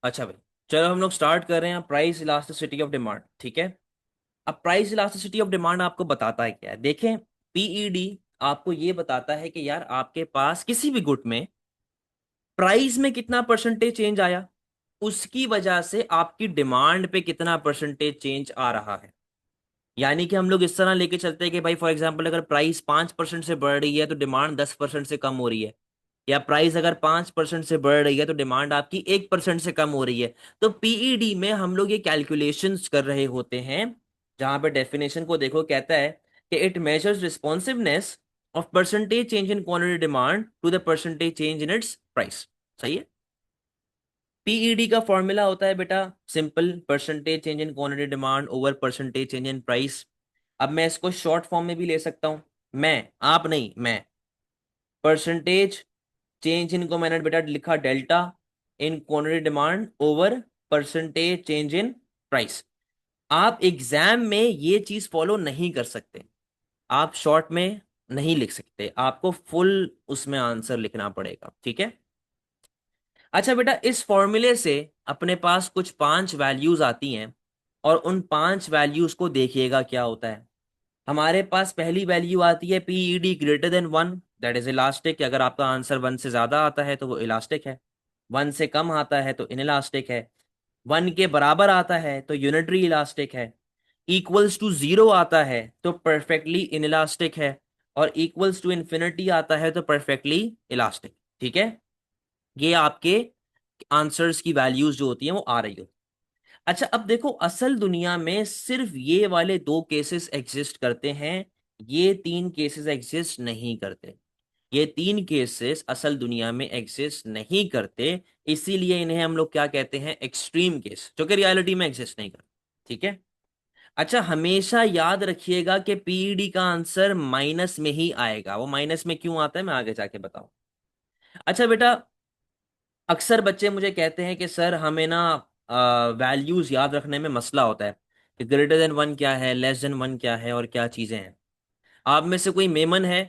अच्छा भाई, चलो हम लोग स्टार्ट कर रहे हैं प्राइस इलास्टिसिटी ऑफ डिमांड। ठीक है। अब प्राइस इलास्टिसिटी ऑफ डिमांड आपको बताता है क्या है, देखें। पीईडी आपको ये बताता है कि यार आपके पास किसी भी गुड में प्राइस में कितना परसेंटेज चेंज आया, उसकी वजह से आपकी डिमांड पे कितना परसेंटेज चेंज आ रहा है। यानी कि हम लोग इस तरह लेके चलते हैं कि भाई फॉर एग्जांपल अगर प्राइस 5% से बढ़ रही है तो डिमांड 10% से कम हो रही है, या प्राइस अगर 5% से बढ़ रही है तो डिमांड आपकी 1% से कम हो रही है। तो पीईडी में हम लोग ये कैलकुलेशंस कर रहे होते हैं, जहां पे डेफिनेशन को देखो, कहता है कि it measures responsiveness of percentage change in quantity demand to the percentage change in its price. सही है। पीईडी का फॉर्मूला होता है बेटा simple, percentage change in quantity demand over percentage change in price. अब मैं इसको शॉर्ट फॉर्म में भी ले सकता हूं। मैं, आप नहीं, मैं। परसेंटेज चेंज इनको मैंने बेटा लिखा delta in quantity demand over percentage change in price. आप एग्जाम में ये चीज फॉलो नहीं कर सकते, आप शॉर्ट में नहीं लिख सकते, आपको फुल उसमें आंसर लिखना पड़ेगा। ठीक है। अच्छा बेटा, इस फॉर्मूले से अपने पास कुछ 5 वैल्यूज आती हैं, और उन 5 वैल्यूज को देखिएगा क्या होता है। हमारे पास पहली वैल्यू आती है PED greater than 1, that is elastic. अगर आपका आंसर 1 से ज्यादा आता है तो वो इलास्टिक है, 1 से कम आता है तो इनइलास्टिक है, 1 के बराबर आता है तो यूनिटरी इलास्टिक है, इक्वल्स टू 0 आता है तो परफेक्टली इनइलास्टिक है, और इक्वल्स टू इन्फिनिटी आता है तो परफेक्टली इलास्टिक। ठीक है। ये आपके आंसर्स की वैल्यूज जो होती हैं वो आ रही हो। अच्छा, अब देखो, असल दुनिया में सिर्फ ये वाले 2 केसेस एग्जिस्ट करते हैं, ये 3 केसेस एग्जिस्ट नहीं करते। ये 3 केसेस असल दुनिया में एग्जिस्ट नहीं करते, इसीलिए इन्हें हम लोग क्या कहते हैं, एक्सट्रीम केस, जो कि रियलिटी में एग्जिस्ट नहीं करते। ठीक है। अच्छा, हमेशा याद रखिएगा कि पीईडी का आंसर माइनस में ही आएगा। वो माइनस में क्यों आता है मैं आगे जाके बताऊं। अच्छा बेटा, अक्सर बच्चे मुझे कहते हैं कि सर हमें ना वैल्यूज याद रखने में मसला होता है कि ग्रेटर देन 1 क्या है, लेस देन 1 क्या है, और क्या चीजें हैं। आप में से कोई मेमन है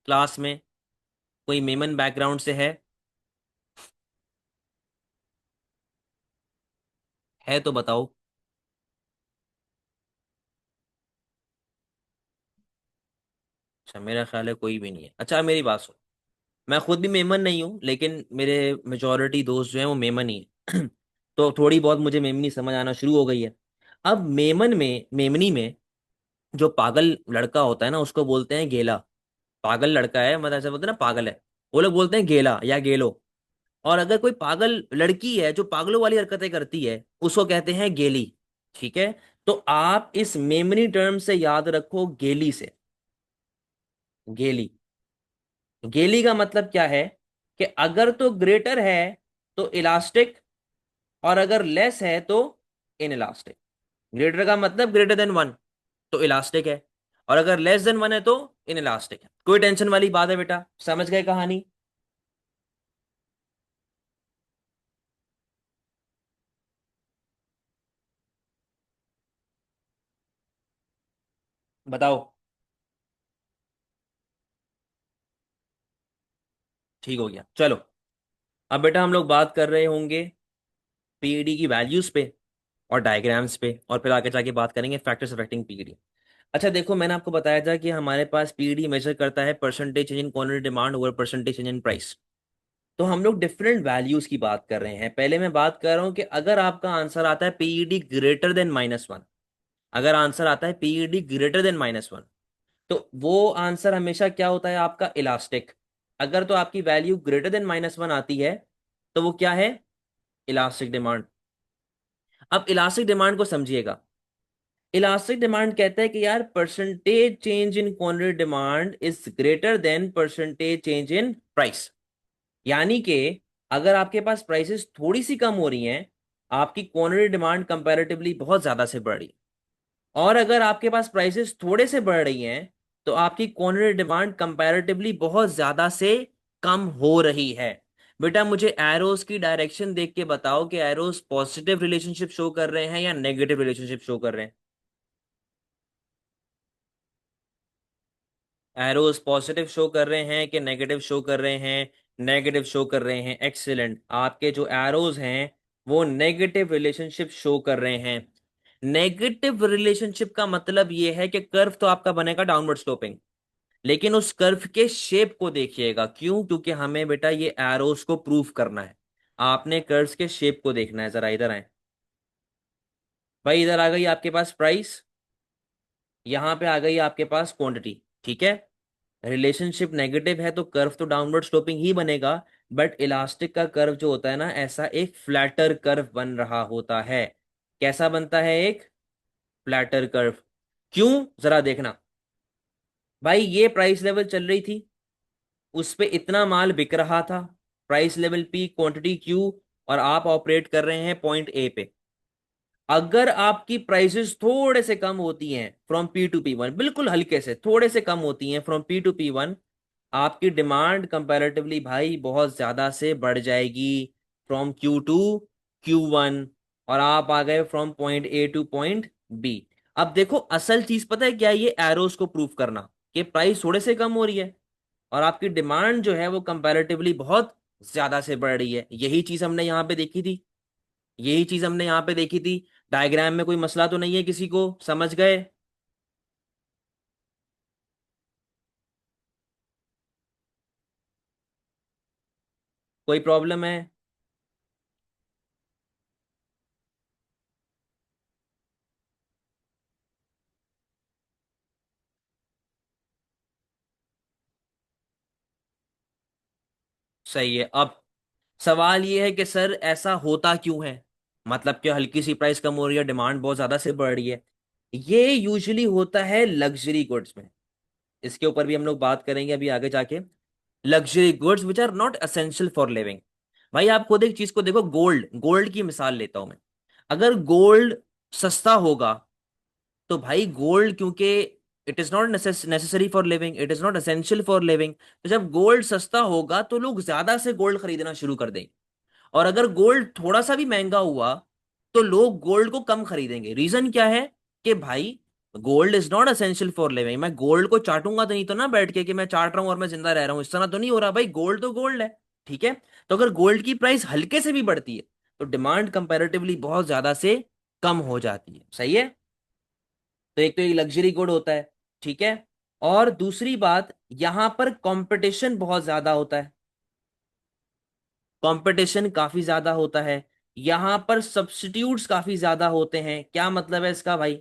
क्लास में? कोई मेमन बैकग्राउंड से है तो बताओ। अच्छा, मेरा ख्याल है कोई भी नहीं है। अच्छा मेरी बात सुन, मैं खुद भी मेमन नहीं हूँ, लेकिन मेरे मेजोरिटी दोस्त जो हैं वो मेमन ही हैं तो थोड़ी बहुत मुझे मेमनी समझ आना शुरू हो गई है। अब मेमन में, मेमनी में जो पागल लड़का होता है ना उसको बोलते हैं गेला। पागल लड़का है मतलब ऐसा बोलते हैं ना, पागल है, वो लोग बोलते हैं गेला या गेलो। और अगर कोई पागल लड़की है जो पागलों वाली हरकतें करती है उसको कहते हैं गेली। ठीक है। तो आप इस मेमरी टर्म से याद रखो गेली से, गेली। गेली का मतलब क्या है कि अगर तो ग्रेटर है तो इलास्टिक, और अगर लेस है तो इन इलास्टिक। ग्रेटर का मतलब ग्रेटर देन 1 तो इलास्टिक है, और अगर लेस देन 1 है तो इन इलास्टिक है। कोई टेंशन वाली बात है बेटा, समझ गए कहानी? बताओ। ठीक हो गया, चलो। अब बेटा हम लोग बात कर रहे होंगे पीईडी की वैल्यूज पे और डायग्राम्स पे, और फिर आगे जाके बात करेंगे फैक्टर्स अफेक्टिंग पीईडी। अच्छा देखो, मैंने आपको बताया था कि हमारे पास पीईडी मेजर करता है percentage change in quantity demand over percentage change in price. तो हम लोग डिफरेंट वैल्यूज की बात कर रहे हैं। पहले मैं बात कर रहा हूं कि अगर आपका आंसर आता है पीईडी ग्रेटर देन -1, अगर आंसर आता है पीईडी ग्रेटर देन -1, तो वो आंसर हमेशा क्या होता है आपका, इलास्टिक। अगर तो आपकी वैल्यू ग्रेटर देन -1 आती है तो वो क्या है, इलास्टिक डिमांड। अब इलास्टिक डिमांड को समझिएगा। इलास्टिक डिमांड कहता है कि यार percentage change in quantity demand is greater than percentage change in price. यानी कि अगर आपके पास प्राइसेस थोड़ी सी कम हो रही हैं, आपकी क्वांटिटी डिमांड कंपैरेटिवली बहुत ज्यादा से बढ़ रही है, और अगर आपके पास प्राइसेस थोड़े से बढ़ रही हैं तो आपकी क्वांटिटी डिमांड कंपैरेटिवली बहुत ज्यादा से कम हो रही है। बेटा मुझे एरोस की डायरेक्शन देख के बताओ कि एरोस पॉजिटिव रिलेशनशिप शो कर रहे हैं या नेगेटिव रिलेशनशिप शो कर रहे हैं। एरोस पॉजिटिव शो कर रहे हैं कि नेगेटिव शो कर रहे हैं? नेगेटिव शो कर रहे हैं। एक्सीलेंट, आपके जो एरोज हैं वो नेगेटिव रिलेशनशिप शो कर रहे हैं। नेगेटिव रिलेशनशिप का मतलब ये है कि कर्व तो आपका बनेगा डाउनवर्ड स्लोपिंग, लेकिन उस कर्व के शेप को देखिएगा। क्यों? क्योंकि हमें बेटा ये एरोस को प्रूफ करना है। आपने कर्व्स के शेप को देखना है। जरा इधर आए भाई, इधर आ गई आपके पास प्राइस, यहां पे आ गई आपके पास क्वांटिटी। ठीक है, रिलेशनशिप नेगेटिव है तो कर्व तो डाउनवर्ड स्लोपिंग ही बनेगा। बट इलास्टिक का कर्व जो होता है ना, ऐसा एक फ्लैटर कर्व बन रहा होता है। कैसा बनता है? एक फ्लैटर कर्व। क्यों? जरा देखना भाई, ये प्राइस लेवल चल रही थी, उस पे इतना माल बिक रहा था, price level P, quantity Q, और आप ऑपरेट कर रहे हैं पॉइंट ए पे। अगर आपकी प्राइसेस थोड़े से कम होती हैं from P to P one, बिल्कुल हल्के से थोड़े से कम होती हैं from P to P one, आपकी डिमांड कंपैरेटिवली भाई बहुत ज्यादा से बढ़ जाएगी from Q to Q one, और आप आ गए from point A to point B. अब देखो असल चीज पता है क्या है? ये एरोस को प्रूव करना कि प्राइस थोड़े से कम हो रही है और आपकी डिमांड जो है वो कंपैरेटिवली बहुत ज्यादा से बढ़ रही है। यही चीज हमने यहाँ पे देखी थी, यही चीज हमने यहाँ पे देखी थी। डायग्राम में कोई मसला तो नहीं है? किसी को समझ गए? कोई प्रॉब्लम है? सही है। अब सवाल ये है कि सर ऐसा होता क्यों है? मतलब कि हल्की सी प्राइस कम हो रही है, डिमांड बहुत ज्यादा से बढ़ रही है। ये यूजुअली होता है लग्जरी गुड्स में। इसके ऊपर भी हम लोग बात करेंगे अभी आगे जाके। Luxury goods which are not essential for living. भाई आप खुद एक चीज को देखो, गोल्ड, गोल्ड की मिसाल लेता हूं मैं। अगर गोल्ड सस्ता होगा तो भाई गोल्ड, क्योंकि it is not necessary for living, it is not essential for living, तो जब गोल्ड सस्ता होगा तो लोग ज्यादा से गोल्ड खरीदना शुरू कर देंगे। और अगर गोल्ड थोड़ा सा भी महंगा हुआ तो लोग गोल्ड को कम खरीदेंगे। रीजन क्या है? कि भाई gold is not essential for living. मैं गोल्ड को चाटूंगा तो नहीं तो ना बैठ के कि मैं चाट रहा हूं और मैं जिंदा रह रहा हूं, इस तरह तो नहीं हो रहा भाई। गोल्ड तो गोल्ड है। ठीक है, तो अगर गोल्ड की प्राइस हल्के से भी बढ़ती है तो डिमांड कंपैरेटिवली बहुत ज्यादा से कम हो जाती है। सही है? तो एक तो ये लग्जरी गुड होता है। ठीक है, और दूसरी बात, यहां पर कंपटीशन बहुत ज्यादा होता है। कंपटीशन काफी ज्यादा होता है। यहां पर सब्स्टिट्यूट्स काफी ज्यादा होते हैं। क्या मतलब है इसका भाई?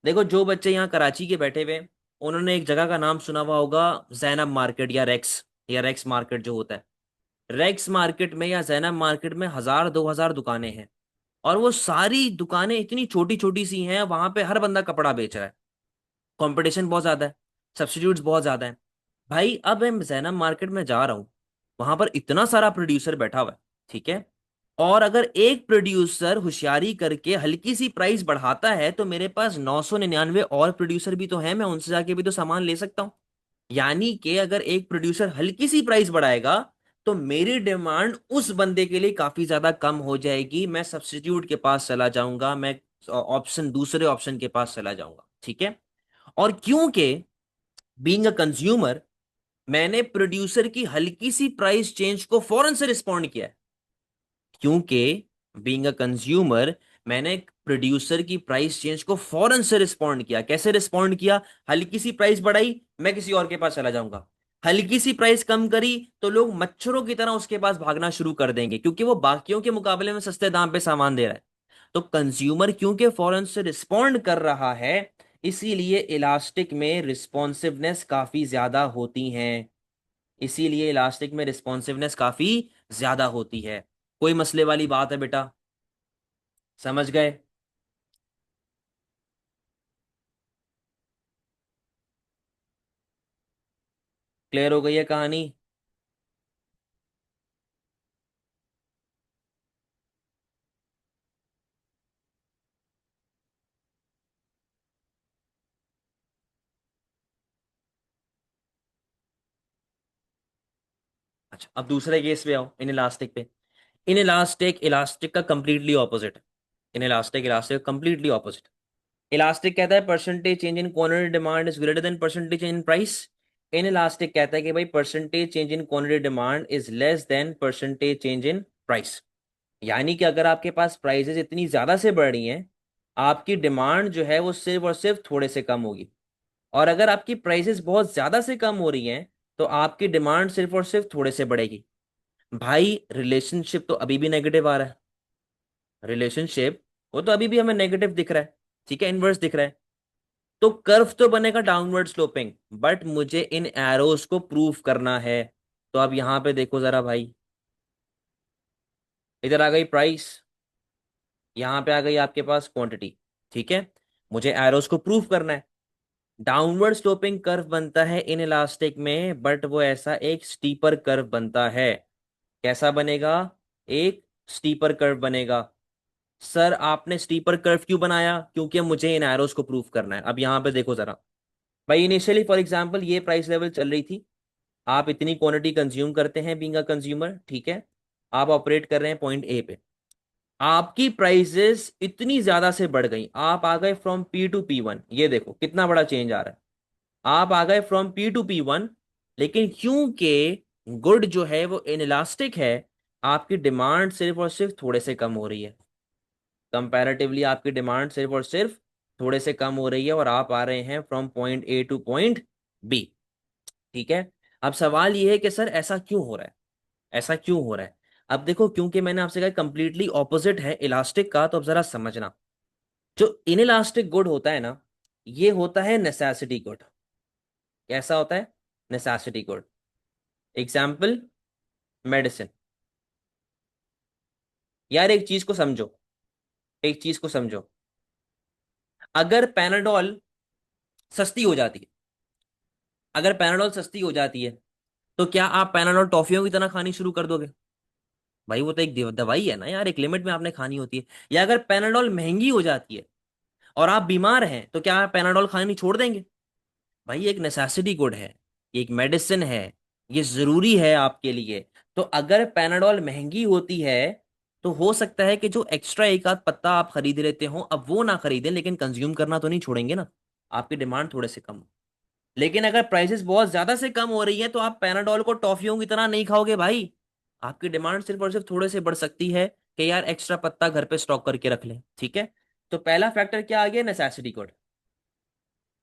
देखो जो बच्चे यहाँ कराची के बैठे हुए हैं, उन्होंने एक जगह का नाम सुना हुआ होगा, जैनब मार्केट या रेक्स मार्केट जो होता है। रेक्स मार्केट में या जैनब मार्केट में 1000 2000 दुकानें हैं, और वो सारी दुकानें इतनी छोटी छोटी सी हैं, वहां पे हर बंदा कपड़ा बेच रहा है। कंपटीशन बहुत ज्यादा है, सब्स्टिट्यूट्स बहुत ज्यादा है। भाई अब मैं जैनब मार्केट में जा रहा हूँ, वहां पर इतना सारा प्रोड्यूसर बैठा हुआ है। ठीक है, और अगर एक प्रोड्यूसर होशियारी करके हल्की सी प्राइस बढ़ाता है तो मेरे पास 999 और प्रोड्यूसर भी तो हैं, मैं उनसे जाके भी तो सामान ले सकता हूँ। यानी कि अगर एक प्रोड्यूसर हल्की सी प्राइस बढ़ाएगा तो मेरी डिमांड उस बंदे के लिए काफी ज्यादा कम हो जाएगी। मैं सब्स्टिट्यूट के पास चला जाऊंगा, मैं ऑप्शन दूसरे ऑप्शन के पास चला जाऊंगा। ठीक है, और क्योंकि बीइंग अ कंज्यूमर, मैंने प्रोड्यूसर की हल्की सी प्राइस चेंज को फौरन से रिस्पॉन्ड किया है। क्योंकि बीइंग अ कंज्यूमर, मैंने प्रोड्यूसर की प्राइस चेंज को फौरन से रिस्पॉन्ड किया। कैसे रिस्पॉन्ड किया? हल्की सी प्राइस बढ़ाई, मैं किसी और के पास चला जाऊंगा। हल्की सी प्राइस कम करी तो लोग मच्छरों की तरह उसके पास भागना शुरू कर देंगे, क्योंकि वो बाकियों के मुकाबले में सस्ते दाम पे सामान दे रहा है। तो कंज्यूमर क्योंकि फौरन से रिस्पॉन्ड कर रहा है, इसीलिए इलास्टिक में रिस्पॉन्सिवनेस काफी ज्यादा होती है। इसीलिए इलास्टिक में रिस्पॉन्सिवनेस काफी ज्यादा होती है। कोई मसले वाली बात है बेटा? समझ गए? क्लियर हो गई है कहानी? अच्छा, अब दूसरे केस पे आओ, इन इलास्टिक पे। इन इलास्टिक, इलास्टिक का completely opposite. In elastic, elastic completely opposite. Elastic कहता है percentage change in quantity demand is greater than percentage change in price. In elastic कहता है कि भाई percentage change in quantity demand is less than percentage change in price. यानी कि अगर आपके पास प्राइजेस इतनी ज्यादा से बढ़ रही हैं, आपकी डिमांड जो है वो सिर्फ और सिर्फ थोड़े से कम होगी। और अगर आपकी प्राइसेस बहुत ज्यादा से कम हो रही हैं, तो आपकी डिमांड सिर्फ और सिर्फ थोड़े से बढ़ेगी। भाई रिलेशनशिप तो अभी भी नेगेटिव आ रहा है, रिलेशनशिप वो तो अभी भी हमें नेगेटिव दिख रहा है, ठीक है, इनवर्स दिख रहा है। तो कर्व तो बनेगा डाउनवर्ड स्लोपिंग, बट मुझे इन एरोस को प्रूव करना है। तो अब यहां पे देखो जरा भाई, इधर आ गई प्राइस, यहां पे आ गई आपके पास क्वांटिटी, ठीक है। मुझे एरोस को प्रूव करना है। डाउनवर्ड स्लोपिंग कर्व बनता है इन इलास्टिक में, बट वो ऐसा एक स्टीपर कर्व बनता है। कैसा बनेगा? एक स्टीपर कर्व बनेगा। सर आपने स्टीपर कर्व क्यों बनाया? क्योंकि मुझे इन एरोस को प्रूव करना है। अब यहां पे देखो जरा भाई, इनिशियली फॉर एग्जांपल ये प्राइस लेवल चल रही थी, आप इतनी क्वांटिटी कंज्यूम करते हैं बीइंग अ कंज्यूमर, ठीक है। आप ऑपरेट कर रहे हैं पॉइंट ए पे, आपकी प्राइसेस इतनी ज्यादा से बढ़ गई, आप आ गए फ्रॉम P to P1। ये देखो कितना बड़ा चेंज आ रहा है, आप आ गए फ्रॉम P to P1। लेकिन क्योंकि गुड जो है वो इनलास्टिक है, आपकी डिमांड सिर्फ और सिर्फ थोड़े से कम हो रही है। कंपैरेटिवली आपकी डिमांड सिर्फ और सिर्फ थोड़े से कम हो रही है, और आप आ रहे हैं from point A to point B, ठीक है। अब सवाल ये है कि सर ऐसा क्यों हो रहा है, ऐसा क्यों हो रहा है? अब देखो, क्योंकि मैंने आपसे कहा कंप्लीटली ऑपोजिट है इलास्टिक का, तो अब जरा समझना। जो इनइलास्टिक गुड होता है ना, ये होता है नेसेसिटी गुड। कैसा होता है? Necessity good. Example, medicine. यार एक चीज को समझो, एक चीज को समझो, अगर पैनाडोल सस्ती हो जाती है, अगर पैनाडोल सस्ती हो जाती है, तो क्या आप पैनाडोल टॉफियों की तरह खानी शुरू कर दोगे? भाई वो तो एक दवाई है ना यार, एक लिमिट में आपने खानी होती है। या अगर पैनाडोल महंगी हो जाती है और आप बीमार हैं, तो क्या आप पैनाडोल खानी छोड़ देंगे? भाई एक नेसेसिटी गुड है, एक मेडिसिन है, ये जरूरी है आपके लिए। तो अगर पैनाडोल महंगी होती है, तो हो सकता है कि जो एक्स्ट्रा एक आध पत्ता आप खरीद लेते हो, अब वो ना खरीदें, लेकिन कंज्यूम करना तो नहीं छोड़ेंगे ना, आपकी डिमांड थोड़े से कम हो। लेकिन अगर प्राइसेस बहुत ज्यादा से कम हो रही है, तो आप पैनाडोल को टॉफियों की तरह नहीं खाओगे भाई। आपकी डिमांड सिर्फ और सिर्फ थोड़े से बढ़ सकती है कि यार एक्स्ट्रा पत्ता घर पे स्टॉक करके रख लें, ठीक है। तो पहला फैक्टर क्या आ गया? Necessity good.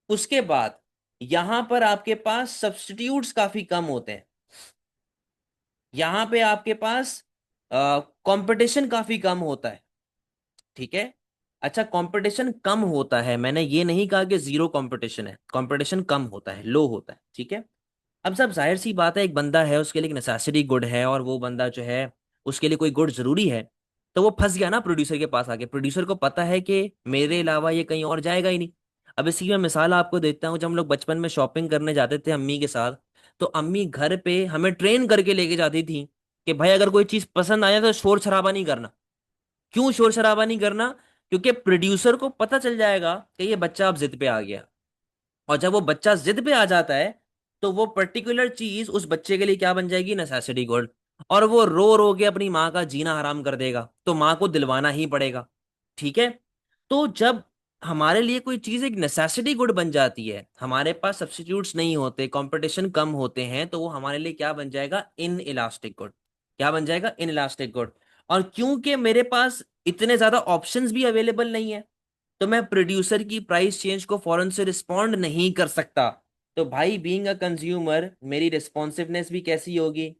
उसके बाद यहां पर आपके पास सब्स्टिट्यूट्स काफी कम होते हैं, यहां पे आपके पास कंपटीशन काफी कम होता है, ठीक है। अच्छा, कंपटीशन कम होता है, मैंने ये नहीं कहा कि जीरो कंपटीशन है, कंपटीशन कम होता है, लो होता है, ठीक है। अब सब जाहिर सी बात है, एक बंदा है उसके लिए एक नेसेसिटी गुड है, और वो बंदा जो है उसके लिए कोई गुड जरूरी है, तो वो फंस गया ना प्रोड्यूसर के पास आके। प्रोड्यूसर को पता है कि मेरे अलावा ये कहीं और जाएगा ही नहीं। अब इसी में मिसाल आपको देता हूँ, जब हम लोग बचपन में शॉपिंग करने जाते थे अम्मी के साथ, तो अम्मी घर पे हमें ट्रेन करके लेके जाती थी कि भाई अगर कोई चीज पसंद आ जाए तो शोर शराबा नहीं करना। क्यों शोर शराबा नहीं करना? क्योंकि प्रोड्यूसर को पता चल जाएगा कि ये बच्चा अब जिद पे आ गया, और जब वो बच्चा जिद पे आ जाता है, तो वो पर्टिकुलर चीज उस बच्चे के लिए क्या बन जाएगी? Necessity gold. और वो रो रो के अपनी माँ का जीना हराम कर देगा, तो माँ को दिलवाना ही पड़ेगा, ठीक है। तो जब हमारे लिए कोई चीज एक नेसेसिटी गुड बन जाती है, हमारे पास सब्स्टिट्यूट्स नहीं होते, कंपटीशन कम होते हैं, तो वो हमारे लिए क्या बन जाएगा? In elastic good. क्या बन जाएगा? In elastic good. और क्योंकि मेरे पास इतने ज्यादा ऑप्शंस भी अवेलेबल नहीं है, तो मैं प्रोड्यूसर की प्राइस चेंज को फौरन से रिस्पॉन्ड नहीं कर सकता। तो भाई बीइंग अ कंज्यूमर, मेरी रिस्पॉन्सिवनेस भी कैसी होगी?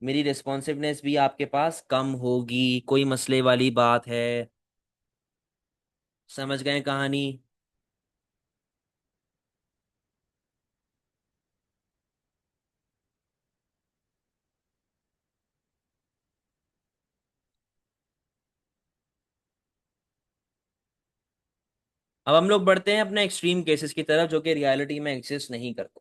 मेरी रिस्पॉन्सिवनेस भी आपके पास कम होगी, कोई मसले वाली बात है? समझ गए कहानी? अब हम लोग बढ़ते हैं अपने एक्सट्रीम केसेस की तरफ, जो कि रियलिटी में एग्जिस्ट नहीं करते।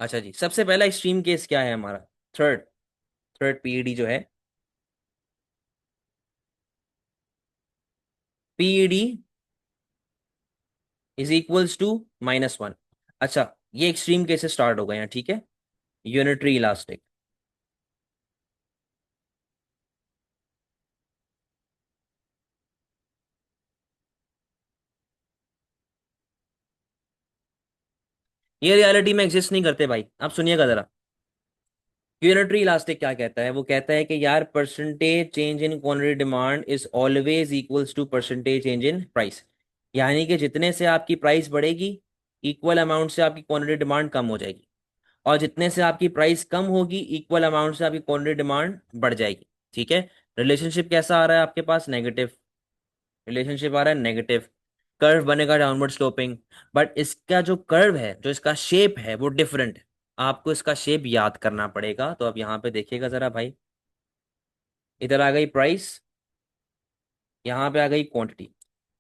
अच्छा जी, सबसे पहला एक्सट्रीम केस क्या है हमारा? थर्ड, थर्ड पीईडी जो है, पीईडी इज इक्वल्स टू -1। अच्छा, ये एक्सट्रीम केसेस स्टार्ट हो गए हैं, ठीक है। Unitary elastic. ये रियलिटी में एग्जिस्ट नहीं करते भाई। आप सुनिएगा जरा। यूनिटरी इलास्टिक क्या कहता है, वो कहता है कि यार percentage change in quantity demand is always equals to percentage change in price. यानी कि जितने से आपकी प्राइस बढ़ेगी, इक्वल अमाउंट से आपकी क्वांटिटी डिमांड कम हो जाएगी, और जितने से आपकी प्राइस कम होगी, इक्वल अमाउंट से आपकी क्वांटिटी डिमांड बढ़ जाएगी। ठीक है। रिलेशनशिप कैसा आ रहा है आपके पास? नेगेटिव रिलेशनशिप आ रहा है, नेगेटिव। कर्व बनेगा डाउनवर्ड स्लोपिंग। बट इसका जो कर्व है, जो इसका शेप है, वो डिफरेंट है। आपको इसका शेप याद करना पड़ेगा। तो अब यहाँ पे देखिएगा जरा भाई, इधर आ गई प्राइस, यहाँ पे आ गई क्वांटिटी।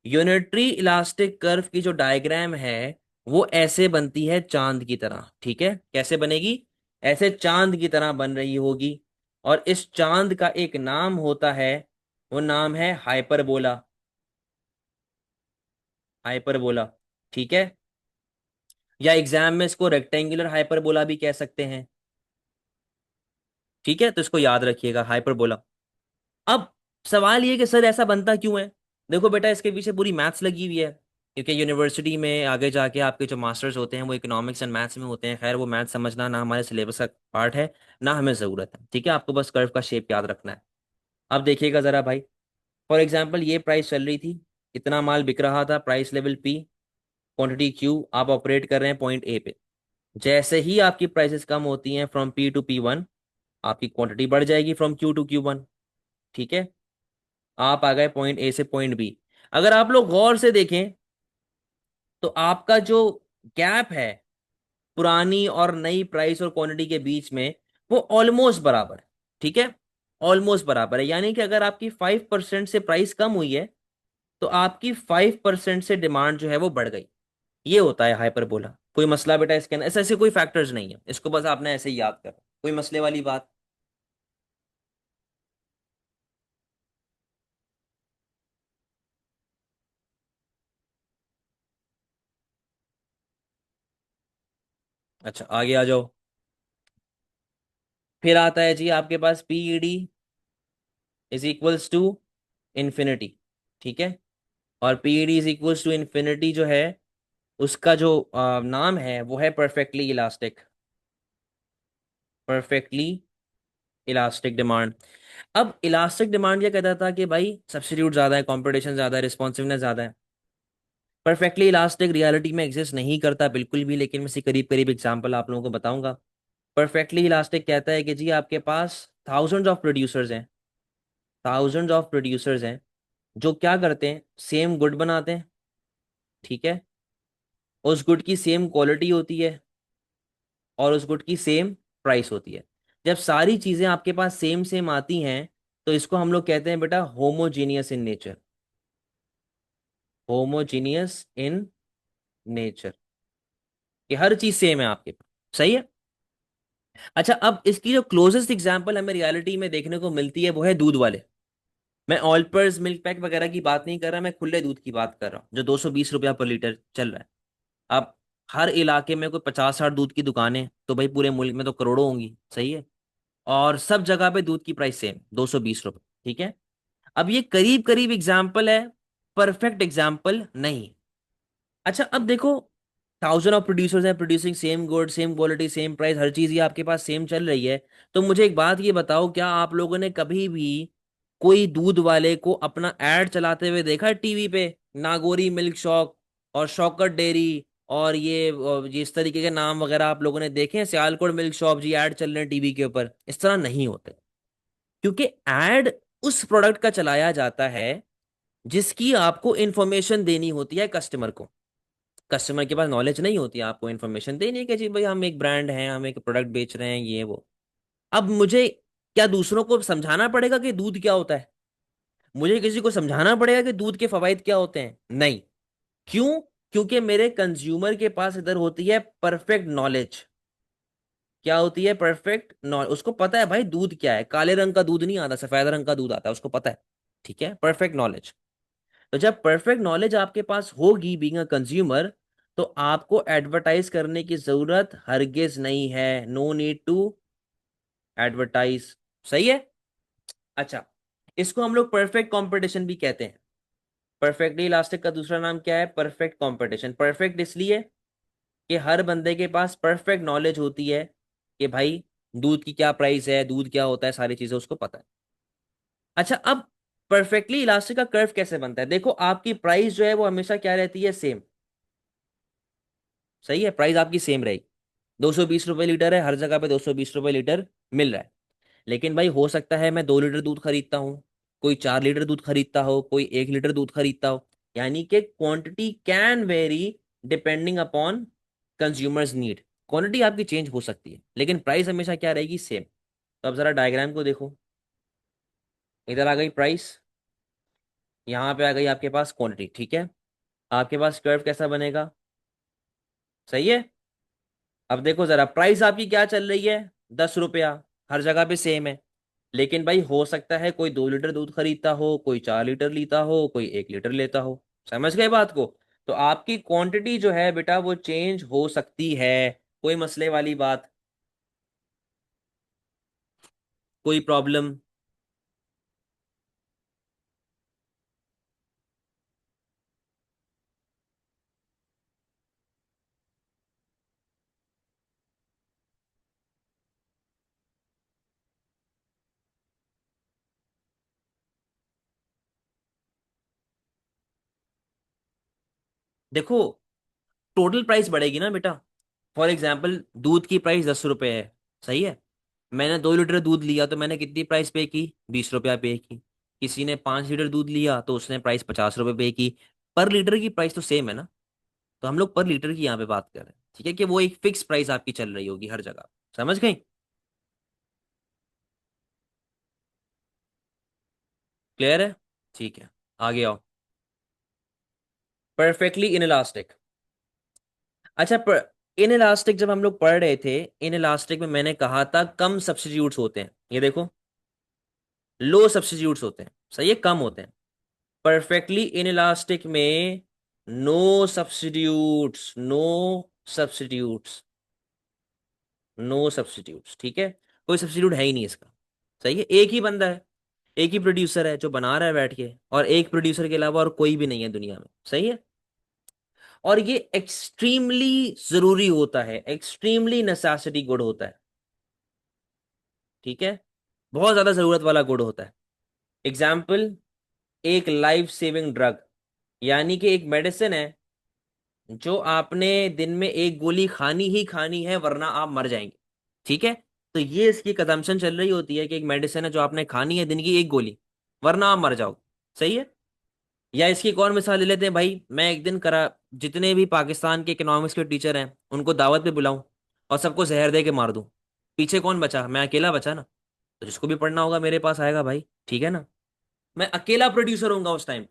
यूनिटरी इलास्टिक कर्व की जो डायग्राम है, वो ऐसे बनती है चांद की तरह। ठीक है, कैसे बनेगी? ऐसे चांद की तरह बन रही होगी। और इस चांद का एक नाम होता है, वो नाम है हाइपरबोला। हाइपरबोला। ठीक है। या एग्जाम में इसको रेक्टेंगुलर हाइपरबोला भी कह सकते हैं। ठीक है, तो इसको याद रखिएगा, हाइपरबोला। अब सवाल ये कि सर ऐसा बनता क्यों है? देखो बेटा, इसके पीछे पूरी मैथ्स लगी हुई है। क्योंकि यूनिवर्सिटी में आगे जाके आपके जो मास्टर्स होते हैं वो इकोनॉमिक्स एंड मैथ्स में होते हैं। खैर, वो मैथ्स समझना ना हमारे सिलेबस का पार्ट है, ना हमें ज़रूरत है। ठीक है, आपको बस कर्व का शेप याद रखना है। अब देखिएगा ज़रा भाई, फॉर एग्जाम्पल ये प्राइस चल रही थी, इतना माल बिक रहा था, price level P, quantity Q, आप ऑपरेट कर रहे हैं पॉइंट ए पे। जैसे ही आपकी प्राइसेस कम होती हैं फ्रॉम पी टू P1, आपकी क्वांटिटी बढ़ जाएगी फ्रॉम क्यू टू Q1। ठीक है, आप आ गए पॉइंट ए से पॉइंट बी। अगर आप लोग गौर से देखें, तो आपका जो गैप है पुरानी और नई प्राइस और क्वांटिटी के बीच में, वो ऑलमोस्ट बराबर है। ठीक है, ऑलमोस्ट बराबर है। यानी कि अगर आपकी 5% से प्राइस कम हुई है, तो आपकी 5% से डिमांड जो है वो बढ़ गई। ये होता है हाइपरबोला। कोई मसला बेटा इसके अंदर? ऐसे ऐसे कोई फैक्टर्स नहीं है, इसको बस आपने ऐसे ही याद कर, कोई मसले वाली बात। अच्छा, आगे आ जाओ। फिर आता है जी आपके पास PED is equals to infinity. ठीक है, और PED is equals to infinity जो है, उसका जो नाम है वो है perfectly elastic. Perfectly elastic demand. अब इलास्टिक डिमांड क्या कहता था कि भाई सब्स्टिट्यूट ज्यादा है, कंपटीशन ज्यादा है, रिस्पॉन्सिवनेस ज्यादा है। परफेक्टली इलास्टिक रियलिटी में एग्जिस्ट नहीं करता बिल्कुल भी, लेकिन मैं इसे करीब करीब एग्जांपल आप लोगों को बताऊंगा। परफेक्टली इलास्टिक कहता है कि जी आपके पास थाउजेंड्स ऑफ प्रोड्यूसर्स हैं, थाउजेंड्स ऑफ प्रोड्यूसर्स हैं, जो क्या करते हैं, सेम गुड बनाते हैं। ठीक है, उस गुड की सेम क्वालिटी होती है, और उस गुड की सेम प्राइस होती है। जब सारी चीजें आपके पास सेम सेम आती हैं, तो इसको हम लोग कहते हैं बेटा homogeneous in nature. Homogeneous in nature, कि हर चीज सेम है आपके पास। सही है। अच्छा, अब इसकी जो क्लोजेस्ट एग्जांपल हमें रियलिटी में देखने को मिलती है, वो है दूध वाले। मैं ऑलपर्स मिल्क पैक वगैरह की बात नहीं कर रहा, मैं खुले दूध की बात कर रहा हूँ, जो 220 रुपया पर लीटर चल रहा है। अब हर इलाके में कोई 50-60 दूध की दुकानें, तो भाई पूरे मुल्क में तो करोड़ों होंगी। सही है। और सब जगह पे दूध की प्राइस सेम, 220 रुपये। ठीक है। अब ये करीब करीब एग्जाम्पल है, परफेक्ट एग्जाम्पल नहीं। अच्छा, अब देखो, थाउजेंड ऑफ प्रोड्यूसर्स हैं, producing same good, same quality, same price, हर चीज ये आपके पास सेम चल रही है। तो मुझे एक बात ये बताओ, क्या आप लोगों ने कभी भी कोई दूध वाले को अपना एड चलाते हुए देखा है टीवी पे? नागोरी मिल्क शॉप और शॉकट डेयरी और ये इस तरीके के नाम वगैरह आप लोगों ने देखे हैं? सियालकोट मिल्क शॉप जी, ऐड चल रहे हैं टीवी के ऊपर। इस तरह नहीं होते, क्योंकि एड उस प्रोडक्ट का चलाया जाता है जिसकी आपको इंफॉर्मेशन देनी होती है कस्टमर को। कस्टमर के पास नॉलेज नहीं होती है आपको इन्फॉर्मेशन देनी है कि जी भाई हम एक ब्रांड हैं, हम एक प्रोडक्ट बेच रहे हैं, ये वो। अब मुझे क्या दूसरों को समझाना पड़ेगा कि दूध क्या होता है? मुझे किसी को समझाना पड़ेगा कि दूध के फवाइद क्या होते हैं? नहीं। क्यों? क्योंकि मेरे कंज्यूमर के पास इधर होती है परफेक्ट नॉलेज। क्या होती है? Perfect knowledge. उसको पता है भाई दूध क्या है, काले रंग का दूध नहीं आता, सफेद रंग का दूध आता है, उसको पता है। ठीक है, परफेक्ट नॉलेज। तो जब परफेक्ट नॉलेज आपके पास होगी बीइंग अ कंज्यूमर, तो आपको एडवर्टाइज करने की जरूरत हरगिज नहीं है। No need to advertise. सही है। अच्छा, इसको हम लोग परफेक्ट कंपटीशन भी कहते हैं। परफेक्टली इलास्टिक का दूसरा नाम क्या है? Perfect competition. परफेक्ट इसलिए कि हर बंदे के पास परफेक्ट नॉलेज होती है कि भाई दूध की क्या प्राइस है, दूध क्या होता है, सारी चीजें उसको पता है। अच्छा, अब परफेक्टली इलास्टिक का कर्व कैसे बनता है? देखो, आपकी प्राइस जो है वो हमेशा क्या रहती है? सेम। सही है, प्राइस आपकी सेम रहेगी। 220 रुपये लीटर है, हर जगह पे 220 रुपये लीटर मिल रहा है। लेकिन भाई हो सकता है मैं 2 लीटर दूध खरीदता हूँ, कोई 4 लीटर दूध खरीदता हो, कोई 1 लीटर दूध खरीदता हो। यानी कि quantity can very depending upon consumers need. Quantity आपकी चेंज हो सकती है, लेकिन प्राइस हमेशा क्या रहेगी? सेम। तो अब जरा डायग्राम को देखो। इधर आ गई प्राइस, यहाँ पे आ गई आपके पास क्वांटिटी, ठीक है। आपके पास कर्व कैसा बनेगा? सही है। अब देखो जरा, प्राइस आपकी क्या चल रही है? 10 रुपया। हर जगह पे सेम है। लेकिन भाई हो सकता है कोई 2 लीटर दूध खरीदता हो, कोई 4 लीटर लेता हो, कोई 1 लीटर लेता हो। समझ गए बात को? तो आपकी क्वांटिटी जो है बेटा वो चेंज हो सकती है। कोई मसले वाली बात? कोई प्रॉब्लम? देखो, टोटल प्राइस बढ़ेगी ना बेटा। फॉर एग्जाम्पल, दूध की प्राइस 10 रुपए है। सही है। मैंने 2 लीटर दूध लिया तो मैंने कितनी प्राइस पे की? 20 रुपया पे की। किसी ने 5 लीटर दूध लिया तो उसने प्राइस 50 रुपये पे की। पर लीटर की प्राइस तो सेम है ना। तो हम लोग पर लीटर की यहाँ पे बात कर रहे हैं, ठीक है, कि वो एक फिक्स प्राइस आपकी चल रही होगी हर जगह। समझ गई? क्लियर है? ठीक है, आगे आओ। Perfectly inelastic. अच्छा, इन इलास्टिक जब हम लोग पढ़ रहे थे, इन इलास्टिक में मैंने कहा था कम सब्स्टिट्यूट्स होते हैं। ये देखो, लो सब्स्टिट्यूट्स होते हैं। सही है, कम होते हैं। परफेक्टली इन इलास्टिक में no substitutes, no substitutes, no substitutes, ठीक है। कोई सब्स्टिट्यूट है ही नहीं इसका। सही है, एक ही बंदा है, एक ही प्रोड्यूसर है जो बना रहा है बैठ के, और एक प्रोड्यूसर के अलावा और कोई भी नहीं है दुनिया में। सही है। और ये एक्सट्रीमली जरूरी होता है, एक्सट्रीमली नेसेसिटी गुड होता है। ठीक है, बहुत ज्यादा जरूरत वाला गुड होता है। एग्जाम्पल, एक लाइफ सेविंग ड्रग, यानी कि एक मेडिसिन है जो आपने दिन में एक गोली खानी ही खानी है वरना आप मर जाएंगे। ठीक है। तो ये इसकी कंजम्पशन चल रही होती है कि एक मेडिसिन है जो आपने खानी है दिन की एक गोली, वरना आप मर जाओ। सही है। या इसकी एक और मिसाल ले लेते हैं भाई, मैं एक दिन करा, जितने भी पाकिस्तान के इकोनॉमिक्स के टीचर हैं उनको दावत पे बुलाऊं और सबको जहर दे के मार दूं। पीछे कौन बचा? मैं अकेला बचा ना। तो जिसको भी पढ़ना होगा मेरे पास आएगा भाई, ठीक है ना। मैं अकेला प्रोड्यूसर होऊंगा उस टाइम।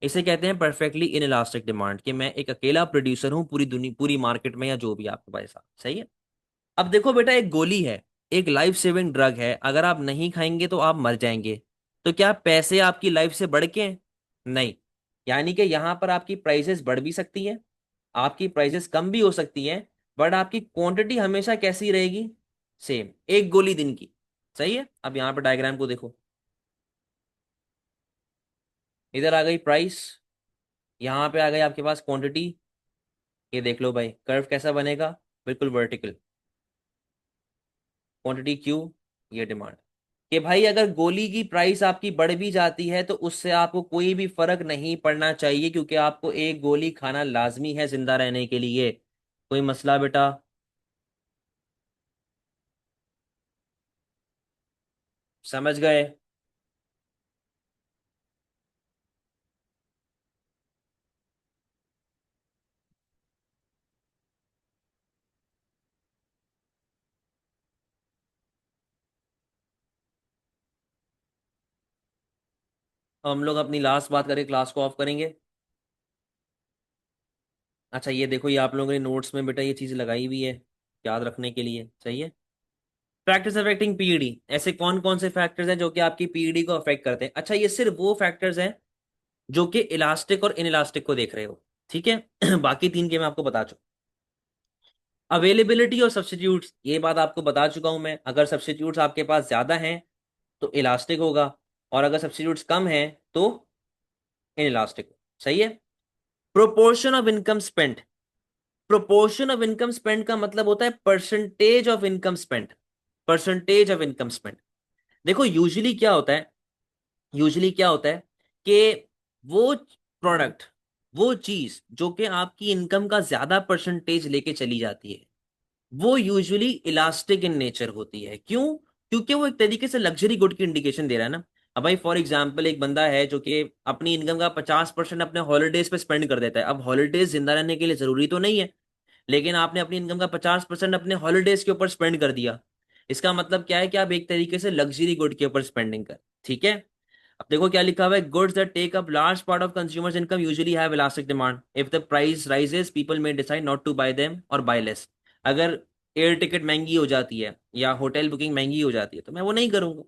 इसे कहते हैं परफेक्टली इन इलास्टिक डिमांड, कि मैं एक अकेला प्रोड्यूसर हूं पूरी दुनिया, पूरी मार्केट में, या जो भी आपके पास है। सही है। अब देखो बेटा, एक गोली है, एक लाइफ सेविंग ड्रग है, अगर आप नहीं खाएंगे तो आप मर जाएंगे। तो क्या पैसे आपकी लाइफ से बढ़ के हैं? नहीं। यानी कि यहां पर आपकी प्राइसेस बढ़ भी सकती हैं, आपकी प्राइसेस कम भी हो सकती हैं, बट आपकी क्वांटिटी हमेशा कैसी रहेगी? सेम, एक गोली दिन की। सही है। अब यहां पर डायग्राम को देखो। इधर आ गई प्राइस, यहां पे आ गई आपके पास क्वांटिटी। ये देख लो भाई, कर्व कैसा बनेगा? बिल्कुल वर्टिकल। क्वांटिटी क्यू, ये डिमांड। कि भाई अगर गोली की प्राइस आपकी बढ़ भी जाती है तो उससे आपको कोई भी फर्क नहीं पड़ना चाहिए, क्योंकि आपको एक गोली खाना लाजमी है जिंदा रहने के लिए। कोई मसला बेटा? समझ गए? हम लोग अपनी लास्ट बात करके क्लास को ऑफ करेंगे। अच्छा, ये देखो, ये आप लोगों ने नोट्स में बेटा ये चीज लगाई हुई है याद रखने के लिए। सही है। फैक्टर्स अफेक्टिंग पीईडी, ऐसे कौन कौन से फैक्टर्स हैं जो कि आपकी पीईडी को अफेक्ट करते हैं? अच्छा, ये सिर्फ वो फैक्टर्स हैं जो कि इलास्टिक और इनइलास्टिक को देख रहे हो। ठीक है। बाकी तीन के मैं आपको बता चुका। अवेलेबिलिटी और सब्स्टिट्यूट्स, ये बात आपको बता चुका हूं मैं। अगर सब्स्टिट्यूट्स आपके पास ज्यादा हैं तो इलास्टिक होगा, और अगर सब्स्टिट्यूट्स कम हैं तो इनइलास्टिक। सही है। Proportion of income spent, proportion of income spend का मतलब होता है percentage of income spend, percentage of income spend. देखो यूजुअली क्या होता है कि वो प्रोडक्ट, वो चीज जो कि आपकी इनकम का ज्यादा परसेंटेज लेके चली जाती है, वो यूजुअली इलास्टिक इन नेचर होती है। क्यों? क्योंकि वो एक तरीके से लग्जरी गुड की इंडिकेशन दे रहा है ना। अब भाई फॉर एग्जाम्पल एक बंदा है जो कि अपनी इनकम का 50% अपने हॉलीडेज पे स्पेंड कर देता है। अब हॉलीडेज जिंदा रहने के लिए जरूरी तो नहीं है, लेकिन आपने अपनी इनकम का 50% अपने हॉलीडेज के ऊपर स्पेंड कर दिया। इसका मतलब क्या है कि आप एक तरीके से लग्जरी गुड के ऊपर स्पेंडिंग कर, ठीक है। अब देखो क्या लिखा हुआ है, goods that take up large part of consumers income usually have elastic demand, if the price rises people may decide not to buy them और बाय लेस। अगर एयर टिकट महंगी हो जाती है या होटल बुकिंग महंगी हो जाती है तो मैं वो नहीं करूंगा।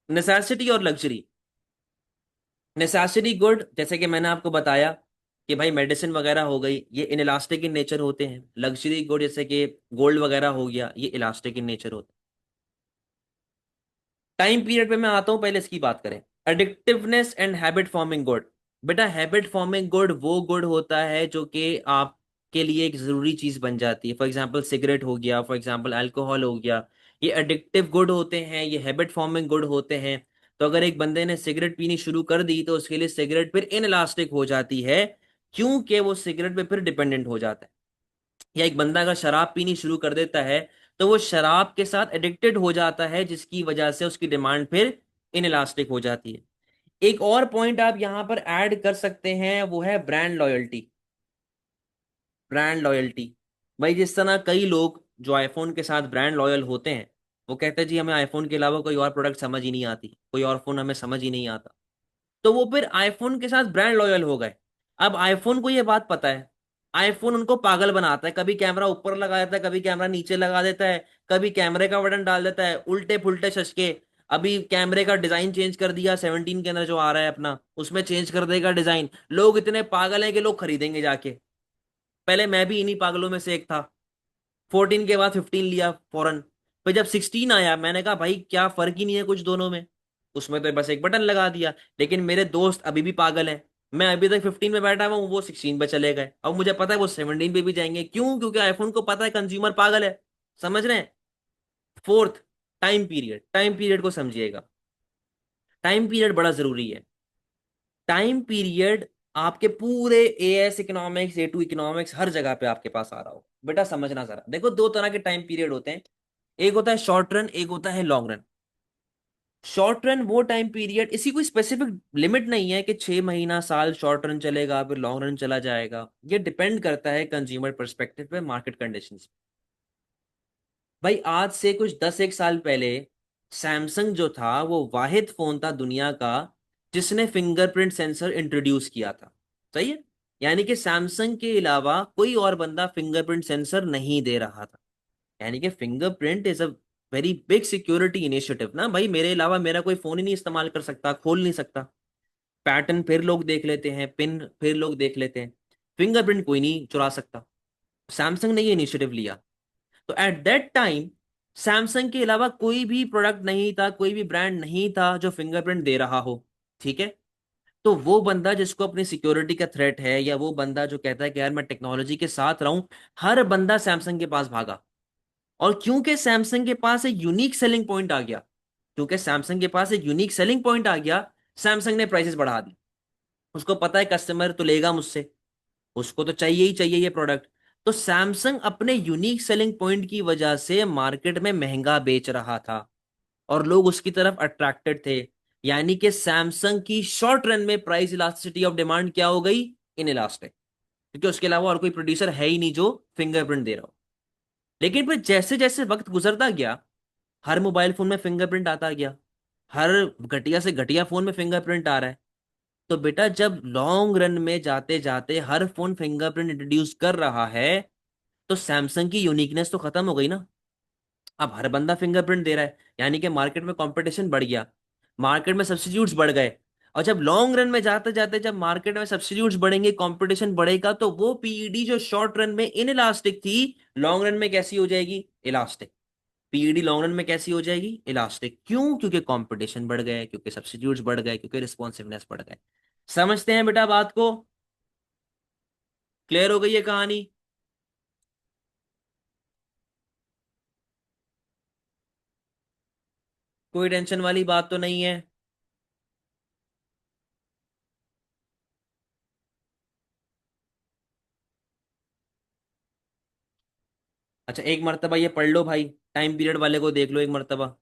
नेसेसिटी और लग्जरी, नेसेसिटी गुड जैसे कि मैंने आपको बताया कि भाई मेडिसिन वगैरह हो गई, ये इनइलास्टिक इन नेचर होते हैं। लग्जरी गुड जैसे कि गोल्ड वगैरह हो गया, ये इलास्टिक इन नेचर होते हैं। टाइम पीरियड पे मैं आता हूं, पहले इसकी बात करें। एडिक्टिवनेस एंड हैबिट फॉर्मिंग गुड। बेटा हैबिट फॉर्मिंग गुड वो गुड होता है जो कि आपके लिए एक जरूरी चीज बन जाती है। फॉर एग्जांपल सिगरेट हो गया, फॉर एग्जांपल अल्कोहल हो गया, ये एडिक्टिव गुड होते हैं, ये हैबिट फॉर्मिंग गुड होते हैं। तो अगर एक बंदे ने सिगरेट पीनी शुरू कर दी तो उसके लिए सिगरेट फिर इनइलास्टिक हो जाती है, क्योंकि वो सिगरेट पे फिर डिपेंडेंट हो जाता है। या एक बंदा अगर शराब पीनी शुरू कर देता है तो वो शराब के साथ एडिक्टेड हो जाता है, जिसकी वजह से उसकी डिमांड फिर इनइलास्टिक हो जाती है। एक और पॉइंट आप यहां पर ऐड कर सकते हैं, वो है ब्रांड लॉयल्टी। ब्रांड लॉयल्टी, भाई जिस तरह कई लोग जो आईफोन के साथ ब्रांड लॉयल होते हैं, वो कहते हैं जी हमें आईफोन के अलावा कोई और प्रोडक्ट समझ ही नहीं आती, कोई और फोन हमें समझ ही नहीं आता, तो वो फिर आईफोन के साथ ब्रांड लॉयल हो गए। अब आईफोन को ये बात पता है, आईफोन उनको पागल बनाता है, कभी कैमरा ऊपर लगा देता है, कभी कैमरा नीचे लगा देता है, कभी कैमरे का बटन डाल देता है उल्टे पुल्टे शशके। अभी कैमरे का डिजाइन चेंज कर दिया, 17 के अंदर जो आ रहा है अपना, उसमें चेंज कर देगा डिजाइन। लोग इतने पागल हैं कि लोग खरीदेंगे जाके। पहले मैं भी इन्हीं पागलों में से एक था। 14 के बाद 15 लिया फौरन। फिर जब 16 आया मैंने कहा भाई क्या फर्क ही नहीं है कुछ दोनों में, उसमें तो बस एक बटन लगा दिया। लेकिन मेरे दोस्त अभी भी पागल हैं, मैं अभी तक 15 में बैठा हुआ हूँ, वो 16 पे चले गए। अब मुझे पता है वो 17 पे भी जाएंगे। क्यों? क्योंकि आईफोन को पता है कंज्यूमर पागल है। समझ रहे हैं? Fourth, time period. Time period को समझिएगा, टाइम पीरियड बड़ा जरूरी है। टाइम पीरियड आपके पूरे AS economics, A two economics, हर जगह पे आपके पास आ रहा हो। बेटा समझना जरा, देखो दो तरह के टाइम पीरियड होते हैं, एक होता है शॉर्ट रन, एक होता है लॉन्ग रन। शॉर्ट रन वो टाइम पीरियड, इसी कोई स्पेसिफिक लिमिट नहीं है कि 6 महीना साल शॉर्ट रन चलेगा फिर लॉन्ग रन चला जाएगा। ये डिपेंड करता है कंज्यूमर पर्सपेक्टिव पे, मार्केट कंडीशंस। भाई आज से कुछ 10 एक साल पहले सैमसंग जो था वो वाहिद फोन था दुनिया का जिसने फिंगरप्रिंट सेंसर इंट्रोड्यूस किया था। सही है? यानी कि सैमसंग के अलावा कोई और बंदा फिंगरप्रिंट सेंसर नहीं दे रहा था। यानी कि fingerprint is a very big security initiative ना भाई। मेरे अलावा मेरा कोई फोन ही नहीं इस्तेमाल कर सकता, खोल नहीं सकता। पैटर्न फिर लोग देख लेते हैं, पिन फिर लोग देख लेते हैं, फिंगरप्रिंट कोई नहीं चुरा सकता। सैमसंग ने ये इनिशिएटिव लिया। तो एट दैट टाइम सैमसंग के अलावा कोई भी प्रोडक्ट नहीं था, कोई भी ब्रांड नहीं था जो फिंगरप्रिंट दे रहा हो। ठीक है? तो वो बंदा जिसको अपनी सिक्योरिटी का थ्रेट है, या वो बंदा जो कहता है कि यार मैं टेक्नोलॉजी के साथ रहूं, हर बंदा सैमसंग के पास भागा। और क्योंकि सैमसंग के पास एक यूनिक सेलिंग पॉइंट आ गया, क्योंकि सैमसंग के पास एक यूनिक सेलिंग पॉइंट आ गया, सैमसंग ने प्राइसेस बढ़ा दी। उसको पता है कस्टमर तो लेगा मुझसे, उसको तो चाहिए ही चाहिए ये प्रोडक्ट। तो सैमसंग अपने यूनिक सेलिंग पॉइंट की वजह से मार्केट में महंगा बेच रहा था और लोग उसकी तरफ अट्रैक्टेड थे। यानी कि सैमसंग की शॉर्ट रन में प्राइस इलास्टिसिटी ऑफ डिमांड क्या हो गई? इन इलास्टिक, क्योंकि उसके अलावा और कोई प्रोड्यूसर है ही नहीं जो फिंगरप्रिंट दे रहा हो। लेकिन फिर जैसे जैसे वक्त गुजरता गया, हर मोबाइल फोन में फिंगरप्रिंट आता गया, हर घटिया से घटिया फोन में फिंगरप्रिंट आ रहा है। तो बेटा जब लॉन्ग रन में जाते जाते हर फोन फिंगरप्रिंट इंट्रोड्यूस कर रहा है, तो सैमसंग की यूनिकनेस तो खत्म हो गई ना। अब हर बंदा फिंगरप्रिंट दे रहा है, यानी कि मार्केट में कंपटीशन बढ़ गया, मार्केट में सब्स्टिट्यूट्स बढ़ गए। और जब लॉन्ग रन में जाते जाते जब मार्केट में सब्स्टिट्यूट्स बढ़ेंगे, कंपटीशन बढ़ेगा, तो वो पीईडी जो शॉर्ट रन में इन इलास्टिक थी, लॉन्ग रन में कैसी हो जाएगी? इलास्टिक। पीईडी लॉन्ग रन में कैसी हो जाएगी? इलास्टिक। क्यों? क्योंकि कंपटीशन बढ़ गए, क्योंकि सब्स्टिट्यूट्स बढ़ गए, क्योंकि रिस्पॉन्सिवनेस बढ़ गए। समझते हैं बेटा बात को? क्लियर हो गई है कहानी? कोई टेंशन वाली बात तो नहीं है? अच्छा, एक मर्तबा ये पढ़ लो भाई, टाइम पीरियड वाले को देख लो एक मर्तबा।